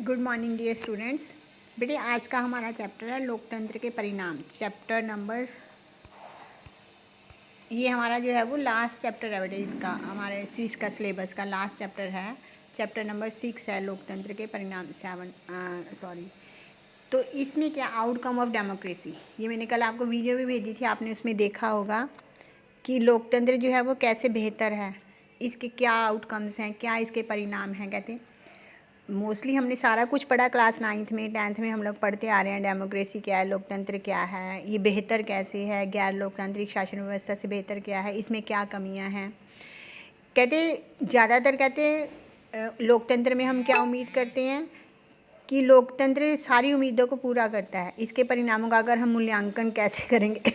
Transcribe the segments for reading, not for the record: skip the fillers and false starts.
Good morning dear students. बेटे आज का हमारा चैप्टर है लोकतंत्र के परिणाम। चैप्टर नंबर ये हमारा जो है वो लास्ट चैप्टर है बेटे, इसका हमारे स्विस का सिलेबस का लास्ट चैप्टर है। चैप्टर नंबर 6 है लोकतंत्र के परिणाम। तो इसमें क्या आउटकम ऑफ डेमोक्रेसी, ये मैंने कल आपको वीडियो भी भेजी थी, आपने उसमें देखा होगा कि लोकतंत्र जो है वो कैसे बेहतर है, इसके क्या आउटकम्स हैं, क्या इसके परिणाम हैं। कहते मोस्टली हमने सारा कुछ पढ़ा क्लास 9th में 10th में हम लोग पढ़ते आ रहे हैं। डेमोक्रेसी क्या है, लोकतंत्र क्या है, ये बेहतर कैसे है, गैर लोकतांत्रिक शासन व्यवस्था से बेहतर क्या है, इसमें क्या कमियां हैं। कहते ज़्यादातर कहते लोकतंत्र में हम क्या उम्मीद करते हैं कि लोकतंत्र सारी उम्मीदों को पूरा करता है। इसके परिणामों का अगर हम मूल्यांकन कैसे करेंगे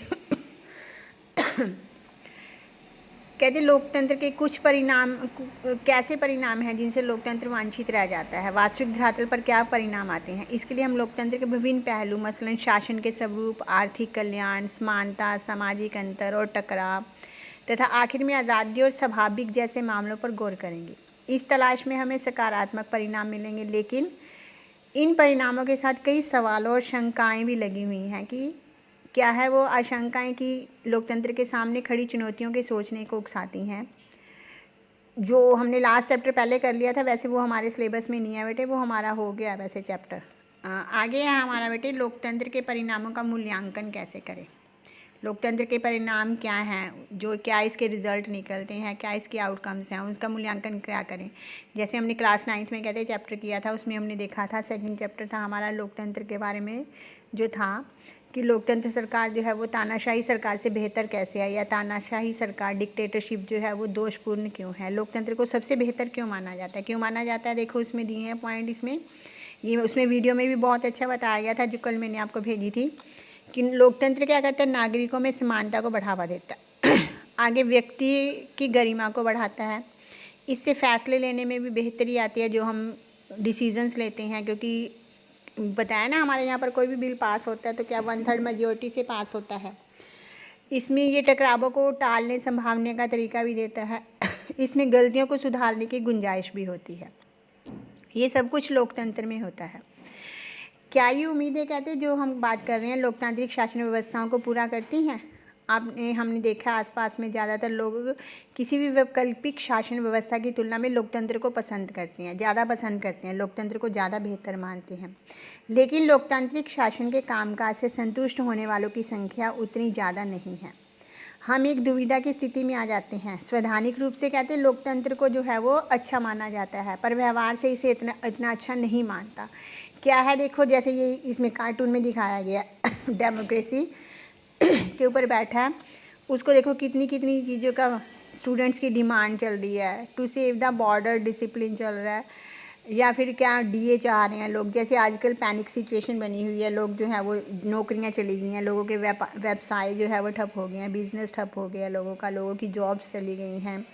कहते लोकतंत्र के कुछ परिणाम, कैसे परिणाम हैं जिनसे लोकतंत्र वांछित रह जाता है, वास्तविक धरातल पर क्या परिणाम आते हैं। इसके लिए हम लोकतंत्र के विभिन्न पहलू, मसलन शासन के स्वरूप, आर्थिक कल्याण, समानता, सामाजिक अंतर और टकराव तथा आखिर में आज़ादी और स्वाभाविक जैसे मामलों पर गौर करेंगे। इस तलाश में हमें सकारात्मक परिणाम मिलेंगे, लेकिन इन परिणामों के साथ कई सवालों और शंकाएँ भी लगी हुई हैं कि क्या है वो आशंकाएं कि लोकतंत्र के सामने खड़ी चुनौतियों के सोचने को उकसाती हैं। जो हमने लास्ट चैप्टर पहले कर लिया था, वैसे वो हमारे सिलेबस में नहीं है बेटे, वो हमारा हो गया वैसे चैप्टर। आगे है हमारा बेटे लोकतंत्र के परिणामों का मूल्यांकन कैसे करें। लोकतंत्र के परिणाम क्या हैं, जो क्या इसके रिजल्ट निकलते हैं, क्या इसके आउटकम्स हैं, उसका मूल्यांकन क्या करें। जैसे हमने क्लास 9th में कहते चैप्टर किया था, उसमें हमने देखा था, सेकंड चैप्टर था हमारा लोकतंत्र के बारे में, जो था कि लोकतंत्र सरकार जो है वो तानाशाही सरकार से बेहतर कैसे है, या तानाशाही सरकार डिक्टेटरशिप जो है वो दोषपूर्ण क्यों है, लोकतंत्र को सबसे बेहतर क्यों माना जाता है, क्यों माना जाता है। देखो उसमें दिए हैं पॉइंट, इसमें ये उसमें वीडियो में भी बहुत अच्छा बताया गया था जो कल मैंने आपको भेजी थी कि लोकतंत्र क्या करता है, नागरिकों में समानता को बढ़ावा देता है आगे व्यक्ति की गरिमा को बढ़ाता है, इससे फैसले लेने में भी बेहतरी आती है जो हम डिसीजंस लेते हैं। क्योंकि बताया ना, हमारे यहाँ पर कोई भी बिल पास होता है तो क्या 1/3 मेजोरिटी से पास होता है। इसमें ये टकरावों को टालने संभालने का तरीका भी देता है इसमें गलतियों को सुधारने की गुंजाइश भी होती है। ये सब कुछ लोकतंत्र में होता है। क्या ये उम्मीदें कहते जो हम बात कर रहे हैं लोकतांत्रिक शासन व्यवस्थाओं को पूरा करती हैं। हमने देखा आसपास में ज़्यादातर लोग किसी भी वैकल्पिक शासन व्यवस्था की तुलना में लोकतंत्र को पसंद करते हैं, ज़्यादा पसंद करते हैं, लोकतंत्र को ज़्यादा बेहतर मानते हैं। लेकिन लोकतांत्रिक शासन के कामकाज से संतुष्ट होने वालों की संख्या उतनी ज़्यादा नहीं है। हम एक दुविधा की स्थिति में आ जाते हैं। संवैधानिक रूप से कहते हैं लोकतंत्र को जो है वो अच्छा माना जाता है, पर व्यवहार से इसे इतना अच्छा नहीं मानता। क्या है देखो, जैसे ये इसमें कार्टून में दिखाया गया डेमोक्रेसी के ऊपर बैठा है, उसको देखो कितनी कितनी चीज़ों का स्टूडेंट्स की डिमांड चल रही है। To save the border discipline चल रहा है, या फिर क्या डीए चाह रहे हैं लोग। जैसे आजकल पैनिक सिचुएशन बनी हुई है, लोग जो है वो नौकरियां चली गई हैं, लोगों के व्यवसाय जो है वो ठप हो गए हैं, बिजनेस ठप हो गया लोगों का, लोगों की जॉब्स चली गई हैं,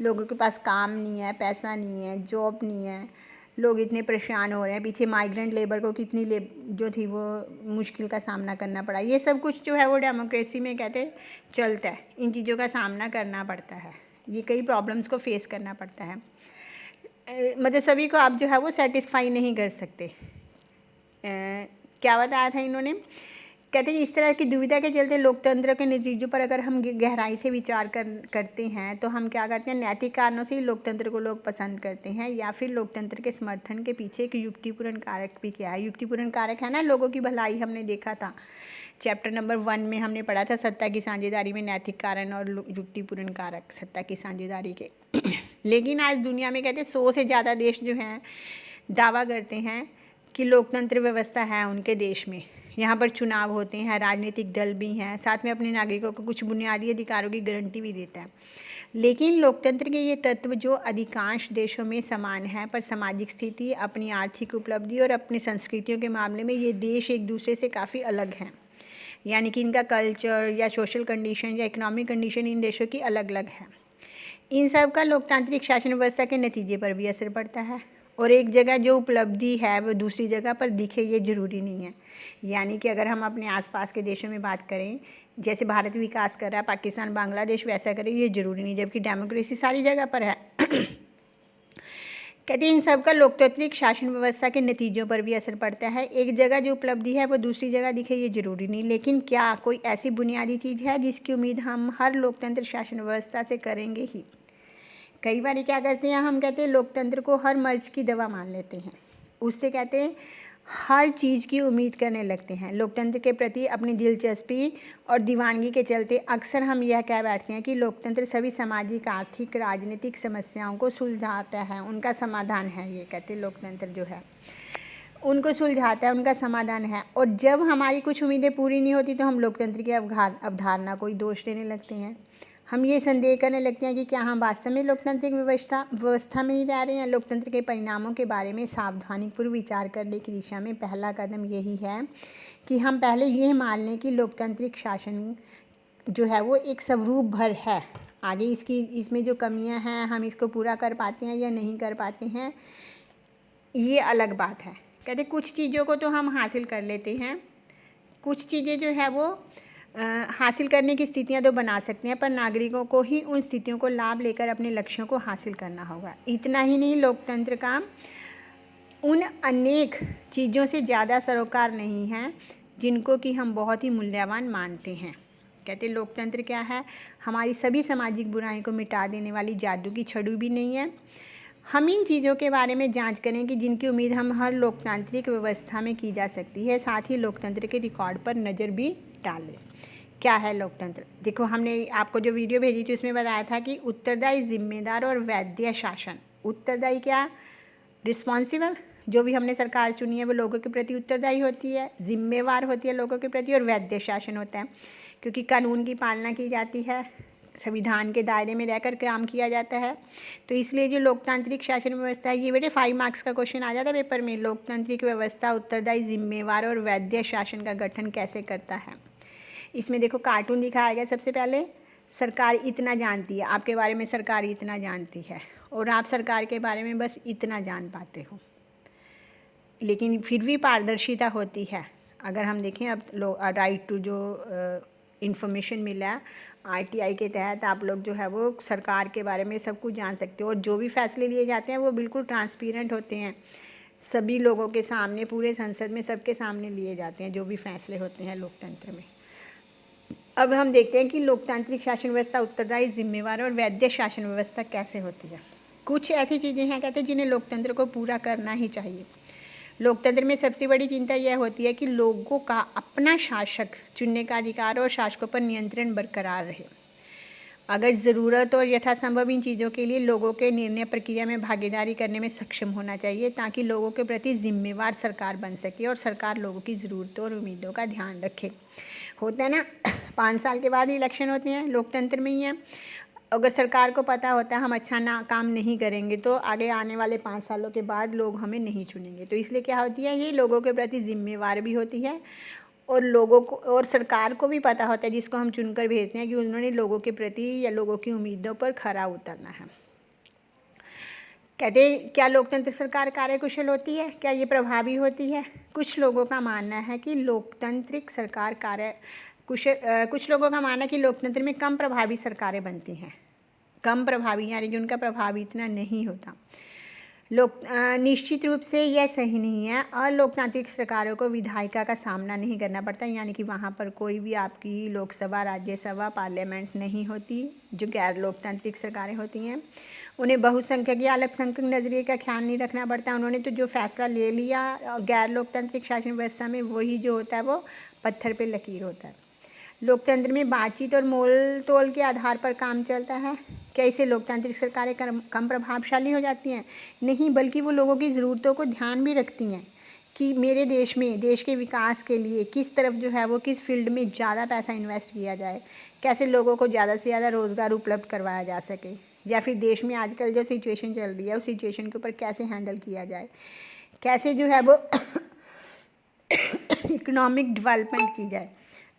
लोगों के पास काम नहीं है, पैसा नहीं है, जॉब नहीं है, लोग इतने परेशान हो रहे हैं। पीछे माइग्रेंट लेबर को कितनी जो थी वो मुश्किल का सामना करना पड़ा। ये सब कुछ जो है वो डेमोक्रेसी में कहते चलता है, इन चीज़ों का सामना करना पड़ता है, ये कई प्रॉब्लम्स को फेस करना पड़ता है। मतलब सभी को आप जो है वो सेटिस्फाई नहीं कर सकते। क्या बताया था इन्होंने, कहते हैं इस तरह की दुविधा के चलते लोकतंत्र के नतीजों पर अगर हम गहराई से विचार करते हैं तो हम क्या करते हैं, नैतिक कारणों से ही लोकतंत्र को लोग पसंद करते हैं, या फिर लोकतंत्र के समर्थन के पीछे एक युक्तिपूर्ण कारक भी क्या है। युक्तिपूर्ण कारक है ना, लोगों की भलाई, हमने देखा था चैप्टर नंबर 1 में हमने पढ़ा था सत्ता की साझेदारी में नैतिक कारण और युक्तिपूर्ण कारक सत्ता की साझेदारी के लेकिन आज दुनिया में कहते हैं 100 से ज़्यादा देश जो हैं दावा करते हैं कि लोकतंत्र व्यवस्था है उनके देश में। यहाँ पर चुनाव होते हैं, राजनीतिक दल भी हैं, साथ में अपने नागरिकों को कुछ बुनियादी अधिकारों की गारंटी भी देता है। लेकिन लोकतंत्र के ये तत्व जो अधिकांश देशों में समान है, पर सामाजिक स्थिति, अपनी आर्थिक उपलब्धि और अपनी संस्कृतियों के मामले में ये देश एक दूसरे से काफ़ी अलग हैं। यानी कि इनका कल्चर या सोशल कंडीशन या इकोनॉमिक कंडीशन इन देशों की अलग अलग है। इन सब का लोकतांत्रिक शासन व्यवस्था के नतीजे पर भी असर पड़ता है, और एक जगह जो उपलब्धि है वो दूसरी जगह पर दिखे ये ज़रूरी नहीं है। यानी कि अगर हम अपने आसपास के देशों में बात करें, जैसे भारत विकास कर रहा है, पाकिस्तान बांग्लादेश वैसा करे, ये ज़रूरी नहीं, जबकि डेमोक्रेसी सारी जगह पर है कहते हैं इन सब का लोकतांत्रिक शासन व्यवस्था के नतीजों पर भी असर पड़ता है। एक जगह जो उपलब्धि है वो दूसरी जगह दिखे ये ज़रूरी नहीं, लेकिन क्या कोई ऐसी बुनियादी चीज़ है जिसकी उम्मीद हम हर लोकतंत्र शासन व्यवस्था से करेंगे ही। कई बार क्या करते हैं, हम कहते हैं लोकतंत्र को हर मर्ज की दवा मान लेते हैं, उससे कहते हैं हर चीज़ की उम्मीद करने लगते हैं। लोकतंत्र के प्रति अपनी दिलचस्पी और दीवानगी के चलते अक्सर हम यह कह बैठते हैं कि लोकतंत्र सभी सामाजिक, आर्थिक, राजनीतिक समस्याओं को सुलझाता है, उनका समाधान है। ये कहते हैं लोकतंत्र जो है उनको सुलझाता है, उनका समाधान है। और जब हमारी कुछ उम्मीदें पूरी नहीं होती तो हम लोकतंत्र की अवधारणा को ही दोष देने लगते हैं। हम ये संदेह करने लगते हैं कि क्या हम वास्तव में लोकतांत्रिक व्यवस्था में ही रह रहे हैं। लोकतंत्र के परिणामों के बारे में सावधानीपूर्वक विचार करने की दिशा में पहला कदम यही है कि हम पहले यह मान लें कि लोकतांत्रिक शासन जो है वो एक स्वरूप भर है। आगे इसमें जो कमियां हैं हम इसको पूरा कर पाते हैं या नहीं कर पाते हैं ये अलग बात है। कहते कुछ चीज़ों को तो हम हासिल कर लेते हैं, कुछ चीज़ें जो है वो हासिल करने की स्थितियां तो बना सकते हैं, पर नागरिकों को ही उन स्थितियों को लाभ लेकर अपने लक्ष्यों को हासिल करना होगा। इतना ही नहीं, लोकतंत्र का उन अनेक चीज़ों से ज़्यादा सरोकार नहीं है जिनको कि हम बहुत ही मूल्यवान मानते हैं। कहते लोकतंत्र क्या है, हमारी सभी सामाजिक बुराइयों को मिटा देने वाली जादू की छड़ी भी नहीं है। हम इन चीज़ों के बारे में जांच करें कि जिनकी उम्मीद हम हर लोकतांत्रिक व्यवस्था में की जा सकती है। साथ ही लोकतंत्र के रिकॉर्ड पर नज़र भी डालें। क्या है लोकतंत्र? देखो, हमने आपको जो वीडियो भेजी थी उसमें बताया था कि उत्तरदायी, जिम्मेदार और वैध शासन। उत्तरदायी क्या? रिस्पॉन्सिबल, जो भी हमने सरकार चुनी है वो लोगों के प्रति उत्तरदायी होती है, जिम्मेवार होती है लोगों के प्रति, और वैध शासन होता है क्योंकि कानून की पालना की जाती है, संविधान के दायरे में रहकर काम किया जाता है। तो इसलिए जो लोकतांत्रिक शासन व्यवस्था है, ये बेटे 5 मार्क्स का क्वेश्चन आ जाता है पेपर में। लोकतांत्रिक व्यवस्था उत्तरदायी, जिम्मेवार और वैध शासन का गठन कैसे करता है। इसमें देखो कार्टून दिखाया गया। सबसे पहले सरकार इतना जानती है आपके बारे में, सरकार इतना जानती है और आप सरकार के बारे में बस इतना जान पाते हो, लेकिन फिर भी पारदर्शिता होती है। अगर हम देखें अब राइट टू जो इन्फॉर्मेशन मिला RTI के तहत, आप लोग जो है वो सरकार के बारे में सब कुछ जान सकते हो और जो भी फैसले लिए जाते हैं वो बिल्कुल ट्रांसपेरेंट होते हैं, सभी लोगों के सामने, पूरे संसद में सबके सामने लिए जाते हैं जो भी फैसले होते हैं लोकतंत्र में। अब हम देखते हैं कि लोकतांत्रिक शासन व्यवस्था उत्तरदायी, जिम्मेवार और वैध शासन व्यवस्था कैसे होती है। कुछ ऐसी चीज़ें हैं कहते हैं जिन्हें लोकतंत्र को पूरा करना ही चाहिए। लोकतंत्र में सबसे बड़ी चिंता यह होती है कि लोगों का अपना शासक चुनने का अधिकार और शासकों पर नियंत्रण बरकरार रहे। अगर ज़रूरत और यथासंभव इन चीज़ों के लिए लोगों के निर्णय प्रक्रिया में भागीदारी करने में सक्षम होना चाहिए ताकि लोगों के प्रति जिम्मेवार सरकार बन सके और सरकार लोगों की ज़रूरतों और उम्मीदों का ध्यान रखे। होता है ना 5 साल के बाद इलेक्शन होते हैं, लोकतंत्र में ही है। अगर सरकार को पता होता है हम अच्छा काम नहीं करेंगे तो आगे आने वाले 5 सालों के बाद लोग हमें नहीं चुनेंगे। तो इसलिए क्या होती है, ये लोगों के प्रति जिम्मेवार भी होती है और लोगों को और सरकार को भी पता होता है जिसको हम चुनकर भेजते हैं कि उन्होंने लोगों के प्रति या लोगों की उम्मीदों पर खरा उतरना है। कहते क्या लोकतंत्र सरकार कार्यकुशल होती है? क्या ये प्रभावी होती है? कुछ लोगों का मानना है कि लोकतांत्रिक सरकार कुछ लोगों का मानना है कि लोकतंत्र में कम प्रभावी सरकारें बनती हैं। कम प्रभावी यानी कि उनका प्रभाव इतना नहीं होता। निश्चित रूप से यह सही नहीं है। अलोकतांत्रिक सरकारों को विधायिका का सामना नहीं करना पड़ता, यानी कि वहाँ पर कोई भी आपकी लोकसभा, राज्यसभा, पार्लियामेंट नहीं होती। जो गैर लोकतांत्रिक सरकारें होती हैं उन्हें बहुसंख्यक या अल्पसंख्यक नज़रिए का ख्याल नहीं रखना पड़ता। उन्होंने तो जो फैसला ले लिया गैर लोकतांत्रिक शासन व्यवस्था में, वही जो होता है वो पत्थर पे लकीर होता है। लोकतंत्र में बातचीत और मोल तोल के आधार पर काम चलता है। क्या इससे लोकतांत्रिक सरकारें कम प्रभावशाली हो जाती हैं? नहीं, बल्कि वो लोगों की ज़रूरतों को ध्यान भी रखती हैं कि मेरे देश में, देश के विकास के लिए किस तरफ जो है वो किस फील्ड में ज़्यादा पैसा इन्वेस्ट किया जाए, कैसे लोगों को ज़्यादा से ज़्यादा रोज़गार उपलब्ध करवाया जा सके, या फिर देश में आजकल जो सिचुएशन चल रही है उस सिचुएशन के ऊपर कैसे हैंडल किया जाए, कैसे जो है वो इकोनॉमिक डेवलपमेंट की जाए,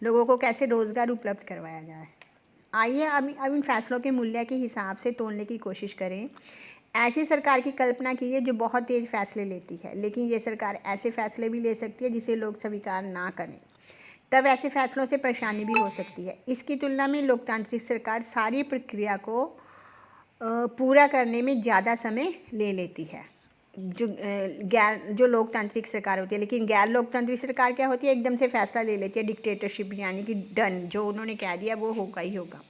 लोगों को कैसे रोज़गार उपलब्ध करवाया जाए। आइए अब इन फैसलों के मूल्य के हिसाब से तोलने की कोशिश करें। ऐसी सरकार की कल्पना कीजिए जो बहुत तेज़ फैसले लेती है, लेकिन ये सरकार ऐसे फैसले भी ले सकती है जिसे लोग स्वीकार ना करें। तब ऐसे फैसलों से परेशानी भी हो सकती है। इसकी तुलना में लोकतांत्रिक सरकार सारी प्रक्रिया को पूरा करने में ज़्यादा समय ले लेती है। जो लोकतांत्रिक सरकार होती है। लेकिन गैर लोकतांत्रिक सरकार क्या होती है, एकदम से फैसला ले लेती है, डिक्टेटरशिप, यानी कि डन, जो उन्होंने कह दिया वो होगा ही होगा।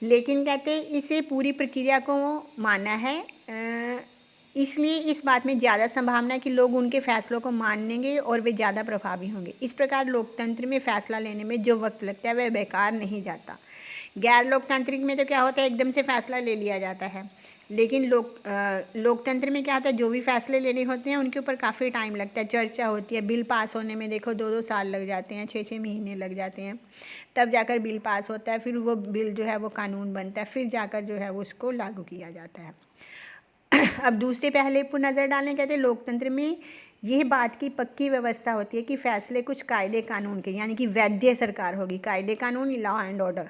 लेकिन कहते हैं इसे पूरी प्रक्रिया को माना है, इसलिए इस बात में ज़्यादा संभावना है कि लोग उनके फैसलों को मानेंगे और वे ज़्यादा प्रभावी होंगे। इस प्रकार लोकतंत्र में फैसला लेने में जो वक्त लगता है वह बेकार नहीं जाता। गैर लोकतांत्रिक में तो क्या होता है, एकदम से फैसला ले लिया जाता है। लेकिन लोकतंत्र में क्या होता है, जो भी फैसले लेने होते हैं उनके ऊपर काफ़ी टाइम लगता है, चर्चा होती है। बिल पास होने में देखो 2-2 साल लग जाते हैं, 6-6 महीने लग जाते हैं, तब जाकर बिल पास होता है। फिर वो बिल जो है वो कानून बनता है, फिर जाकर जो है वो उसको लागू किया जाता है। अब दूसरे पहले पर नज़र डालें, कहते हैं लोकतंत्र में यह बात की पक्की व्यवस्था होती है कि फैसले कुछ कायदे कानून के, यानी कि वैध सरकार होगी, कायदे कानून, लॉ एंड ऑर्डर,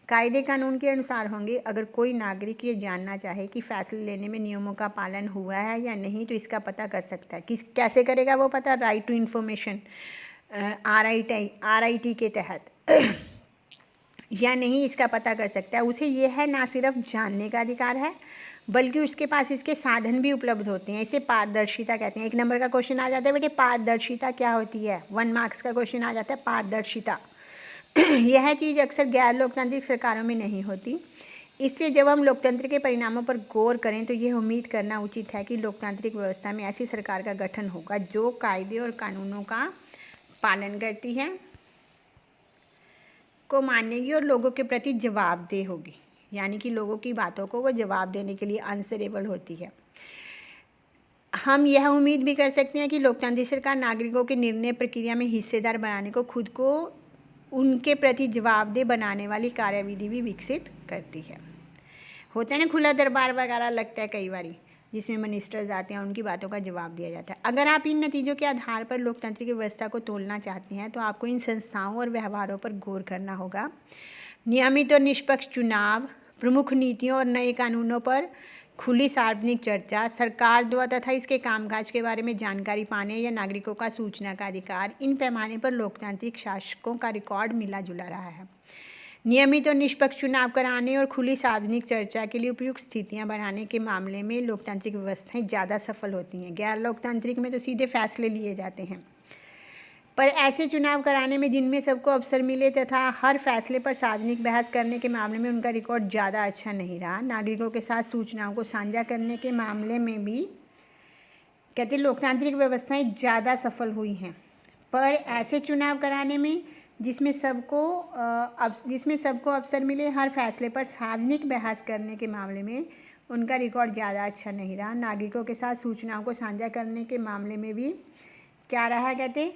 कायदे कानून के अनुसार होंगे। अगर कोई नागरिक ये जानना चाहे कि फैसले लेने में नियमों का पालन हुआ है या नहीं, तो इसका पता कर सकता है। कैसे करेगा वो पता, राइट टू इन्फॉर्मेशन, RIT के तहत या नहीं, इसका पता कर सकता है। उसे यह है ना सिर्फ जानने का अधिकार है, बल्कि उसके पास इसके साधन भी उपलब्ध होते हैं। इसे पारदर्शिता कहते हैं। 1 नंबर का क्वेश्चन आ जाता है बेटे, पारदर्शिता क्या होती है। 1 मार्क्स का क्वेश्चन आ जाता है, पारदर्शिता। यह चीज़ अक्सर गैर लोकतांत्रिक सरकारों में नहीं होती। इसलिए जब हम लोकतंत्र के परिणामों पर गौर करें तो यह उम्मीद करना उचित है कि लोकतांत्रिक व्यवस्था में ऐसी सरकार का गठन होगा जो कायदे और कानूनों का पालन करती है, को मानेगी और लोगों के प्रति जवाबदेह होगी, यानी कि लोगों की बातों को वो जवाब देने के लिए आंसरेबल होती है। हम यह उम्मीद भी कर सकते हैं कि लोकतांत्रिक सरकार नागरिकों के निर्णय प्रक्रिया में हिस्सेदार बनाने को, खुद को उनके प्रति जवाबदेह बनाने वाली कार्यविधि भी विकसित करती है। होता है ना, खुला दरबार वगैरह लगता है कई बारी, जिसमें मिनिस्टर्स आते हैं, उनकी बातों का जवाब दिया जाता है। अगर आप इन नतीजों के आधार पर लोकतांत्रिक व्यवस्था को तोलना चाहते हैं तो आपको इन संस्थाओं और व्यवहारों पर गौर करना होगा। नियमित और निष्पक्ष चुनाव, प्रमुख नीतियों और नए कानूनों पर खुली सार्वजनिक चर्चा, सरकार द्वारा तथा इसके कामकाज के बारे में जानकारी पाने या नागरिकों का सूचना का अधिकार, इन पैमाने पर लोकतांत्रिक शासकों का रिकॉर्ड मिला जुला रहा है। नियमित और निष्पक्ष चुनाव कराने और खुली सार्वजनिक चर्चा के लिए उपयुक्त स्थितियां बनाने के मामले में लोकतांत्रिक व्यवस्थाएं ज़्यादा सफल होती हैं। गैर लोकतांत्रिक में तो सीधे फैसले लिए जाते हैं, पर ऐसे चुनाव कराने में जिनमें सबको अवसर मिले तथा हर फैसले पर सार्वजनिक बहस करने के मामले में उनका रिकॉर्ड ज़्यादा अच्छा नहीं रहा। नागरिकों के साथ सूचनाओं को साझा करने के मामले में भी कहते लोकतांत्रिक व्यवस्थाएं ज़्यादा सफल हुई हैं, पर ऐसे चुनाव कराने में जिसमें सबको अवसर मिले, हर फैसले पर सार्वजनिक बहस करने के मामले में उनका रिकॉर्ड ज़्यादा अच्छा नहीं रहा। नागरिकों के साथ सूचनाओं को साझा करने के मामले में भी क्या रहा, कहते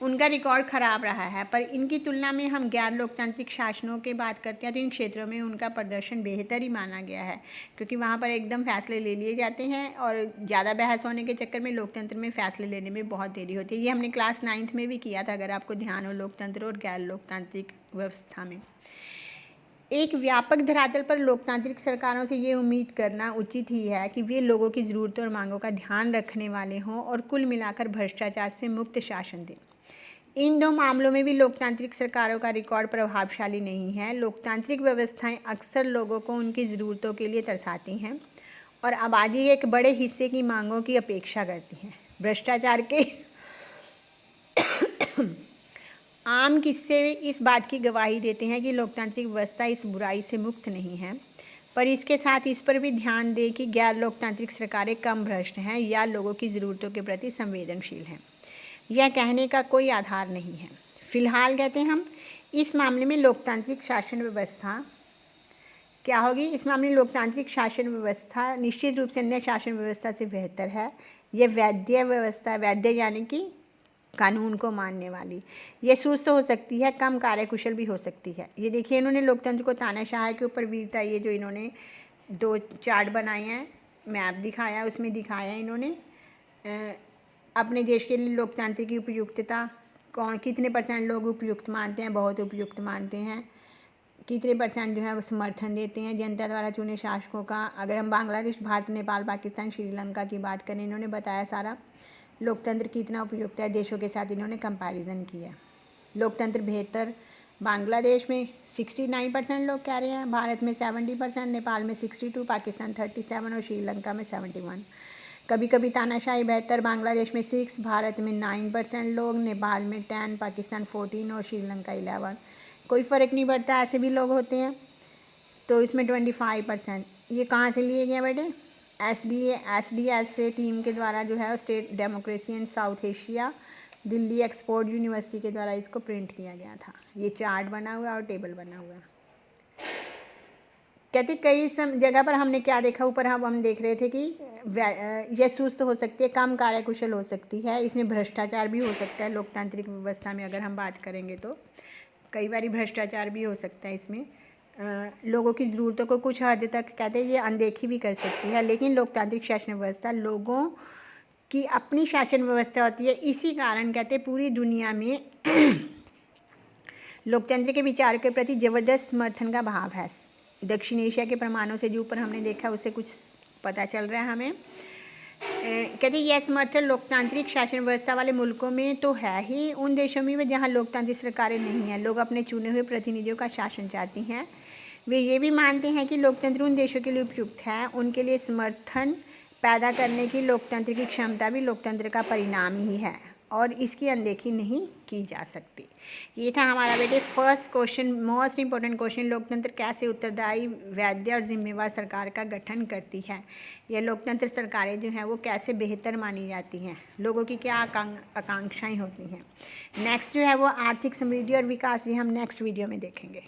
उनका रिकॉर्ड ख़राब रहा है। पर इनकी तुलना में हम गैर लोकतांत्रिक शासनों की बात करते हैं तो इन क्षेत्रों में उनका प्रदर्शन बेहतर ही माना गया है, क्योंकि वहाँ पर एकदम फैसले ले लिए जाते हैं और ज़्यादा बहस होने के चक्कर में लोकतंत्र में फ़ैसले लेने में बहुत देरी होती है। ये हमने क्लास 9th में भी किया था, अगर आपको ध्यान हो, लोकतंत्र और गैर लोकतांत्रिक व्यवस्था में। एक व्यापक धरातल पर लोकतांत्रिक सरकारों से ये उम्मीद करना उचित ही है कि वे लोगों की ज़रूरतों और मांगों का ध्यान रखने वाले हों और कुल मिलाकर भ्रष्टाचार से मुक्त शासन दें। इन 2 मामलों में भी लोकतांत्रिक सरकारों का रिकॉर्ड प्रभावशाली नहीं है। लोकतांत्रिक व्यवस्थाएं अक्सर लोगों को उनकी ज़रूरतों के लिए तरसाती हैं और आबादी के एक बड़े हिस्से की मांगों की अपेक्षा करती हैं। भ्रष्टाचार के आम किस्से इस बात की गवाही देते हैं कि लोकतांत्रिक व्यवस्था इस बुराई से मुक्त नहीं है, पर इसके साथ इस पर भी ध्यान दें कि गैर लोकतांत्रिक सरकारें कम भ्रष्ट हैं या लोगों की ज़रूरतों के प्रति संवेदनशील हैं। यह कहने का कोई आधार नहीं है। फिलहाल कहते हैं हम इस मामले में लोकतांत्रिक शासन व्यवस्था क्या होगी, इस मामले में लोकतांत्रिक शासन व्यवस्था निश्चित रूप से अन्य शासन व्यवस्था से बेहतर है। यह वैद्य व्यवस्था, वैद्य यानी कि कानून को मानने वाली, यह सुस्त हो सकती है, कम कार्यकुशल भी हो सकती है। ये देखिए, इन्होंने लोकतंत्र को तानाशाह के ऊपर वीरता, ये जो इन्होंने 2 चार्ट बनाए हैं, मैप दिखाया, उसमें दिखाया इन्होंने अपने देश के लिए लोकतंत्र की उपयुक्तता, कितने % लोग उपयुक्त मानते हैं, बहुत उपयुक्त मानते हैं, कितने % जो है वो समर्थन देते हैं जनता द्वारा चुने शासकों का। अगर हम बांग्लादेश, भारत, नेपाल, पाकिस्तान, श्रीलंका की बात करें, इन्होंने बताया सारा लोकतंत्र कितना उपयुक्त है, देशों के साथ इन्होंने कंपैरिजन किया। लोकतंत्र बेहतर बांग्लादेश में 69% लोग कह रहे हैं, भारत में 70%, नेपाल में 62, पाकिस्तान 37 और श्रीलंका में 71। कभी कभी तानाशाही बेहतर, बांग्लादेश में 6, भारत में 9% लोग, नेपाल में 10, पाकिस्तान 14 और श्रीलंका 11। कोई फ़र्क नहीं पड़ता, ऐसे भी लोग होते हैं। तो इसमें 25%। ये कहाँ से लिए गए बेटे? एस से टीम के द्वारा जो है state democracy in south Asia, Delhi export university के द्वारा इसको प्रिंट किया गया था। ये चार्ट बना हुआ है और टेबल बना हुआ है। कहते कई जगह पर हमने क्या देखा, ऊपर हम देख रहे थे कि यह सुस्त हो सकती है, कम कार्यकुशल हो सकती है, इसमें भ्रष्टाचार भी हो सकता है। लोकतांत्रिक व्यवस्था में अगर हम बात करेंगे तो कई बार भ्रष्टाचार भी हो सकता है। इसमें लोगों की ज़रूरतों को कुछ हद तक कहते हैं ये अनदेखी भी कर सकती है। लेकिन लोकतांत्रिक शासन व्यवस्था लोगों की अपनी शासन व्यवस्था होती है। इसी कारण कहते हैं पूरी दुनिया में लोकतंत्र के विचार के प्रति ज़बरदस्त समर्थन का भाव है। दक्षिण एशिया के प्रमाणों से जो ऊपर हमने देखा उससे कुछ पता चल रहा है हमें। कहते यह समर्थन लोकतांत्रिक शासन व्यवस्था वाले मुल्कों में तो है ही, उन देशों में भी जहाँ लोकतांत्रिक सरकारें नहीं हैं, लोग अपने चुने हुए प्रतिनिधियों का शासन चाहते हैं। वे ये भी मानते हैं कि लोकतंत्र उन देशों के लिए उपयुक्त है, उनके लिए समर्थन पैदा करने की लोकतंत्र की क्षमता भी लोकतंत्र का परिणाम ही है और इसकी अनदेखी नहीं की जा सकती। ये था हमारा बेटे first question, most important question, लोकतंत्र कैसे उत्तरदायी, वैध और जिम्मेवार सरकार का गठन करती है। यह लोकतंत्र सरकारें जो हैं वो कैसे बेहतर मानी जाती हैं, लोगों की क्या आकांक्षाएं होती हैं। नेक्स्ट जो है वो आर्थिक समृद्धि और विकास, ये हम नेक्स्ट वीडियो में देखेंगे।